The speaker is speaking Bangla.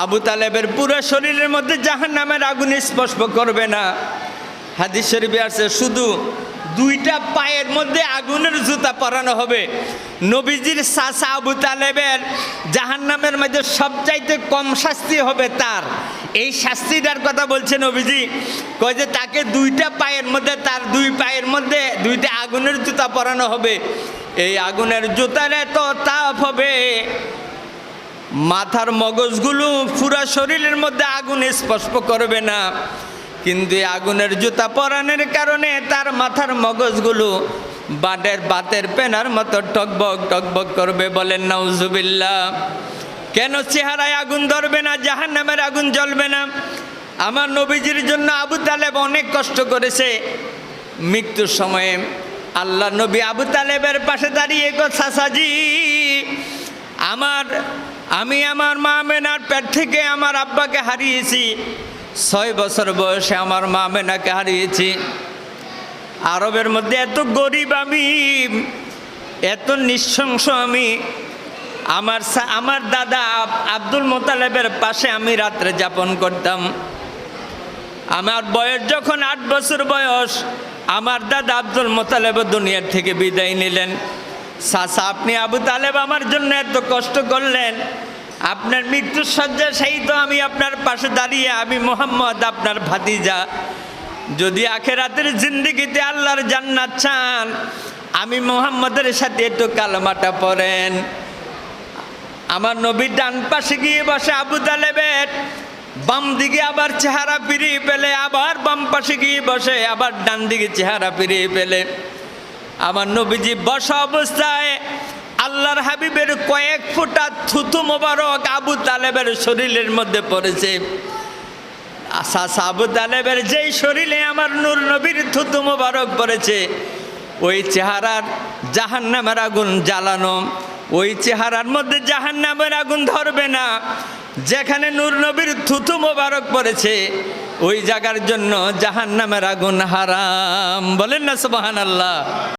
আবু তালেবের পুরো শরীরের মধ্যে জাহান্নামের আগুন স্পর্শ করবে না। হাদিস শরীফে আছে শুধু দুইটা পায়ের মধ্যে আগুনের জুতা পরানো হবে। নবীজির চাচা আবু তালেবের জাহান্নামের মধ্যে সবচাইতে কম শাস্তি হবে তার। এই শাস্তিটার কথা বলছে নবীজি, কয় যে তাকে দুইটা পায়ের মধ্যে, তার দুই পায়ের মধ্যে দুইটা আগুনের জুতা পরানো হবে। এই আগুনের জুতার এত তাপ হবে, মাথার মগজগুলো পুরা শরীরের মধ্যে আগুন স্পর্শ করবে না, কিন্তু এই আগুনের জুতা পরানোর কারণে তার মাথার মগজগুলো বাতের পেনার মতো টকবক টকবক করবে। বলেন নাউজুবিল্লাহ। কেন চেহারায় আগুন ধরবে না, জাহান্নামের আগুন জ্বলবে না? আমার নবীজির জন্য আবু তালেব অনেক কষ্ট করেছে। মৃত্যুর সময়ে আল্লাহ নবী আবু তালেবের পাশে দাঁড়িয়ে চাচাজি, আমি আমার মা আমেনার পেট থেকে আমার আব্বাকে হারিয়েছি। 6 বছর বয়সে আমার মা আমেনাকে হারিয়েছি। আরবের মধ্যে এত গরিব আমি, এত নিঃশংস আমি। আমার দাদা আব্দুল মোতালেবের পাশে আমি রাত্রে যাপন করতাম। আমার বয়স যখন 8 বছর বয়স, আমার দাদা আব্দুল মোতালেব দুনিয়ার থেকে বিদায় নিলেন। চাচা, আপনি আবু তালেব আমার জন্য এত কষ্ট করলেন, আপনার মৃত্যুর শয্যা সেই তো আমি আপনার পাশে দাঁড়িয়ে, আমি মোহাম্মদ আপনার ভাতিজা। যদি আখেরাতের জিন্দেগিতে আল্লাহর জান্নাত চান, আমি মোহাম্মদের সাথে একটু কালেমাটা পড়েন। আমার নবী ডান পাশে গিয়ে বসে, আবু তালেবের বাম দিকে আবার চেহারা ফিরিয়ে পেলে, আবার বাম পাশে গিয়ে বসে, আবার ডান দিকে চেহারা ফিরিয়ে পেলে। আমার নবীজি বসা অবস্থায় আল্লাহর হাবিবের কয়েক ফোঁটা থুতু মোবারক আবু তালেবের শরীরের মধ্যে পড়েছে। আবু তালেবের যেই শরীরে আমার নূর নবীর থুতু মোবারক পড়েছে, ওই চেহারার জাহান্নামের আগুন জ্বালানো, ওই চেহারার মধ্যে জাহান্নামের আগুন ধরবে না। যেখানে নূর নবীর থুতু মোবারক পড়েছে ওই জায়গার জন্য জাহান্নামের আগুন হারাম। বলেন না সুবহানাল্লাহ।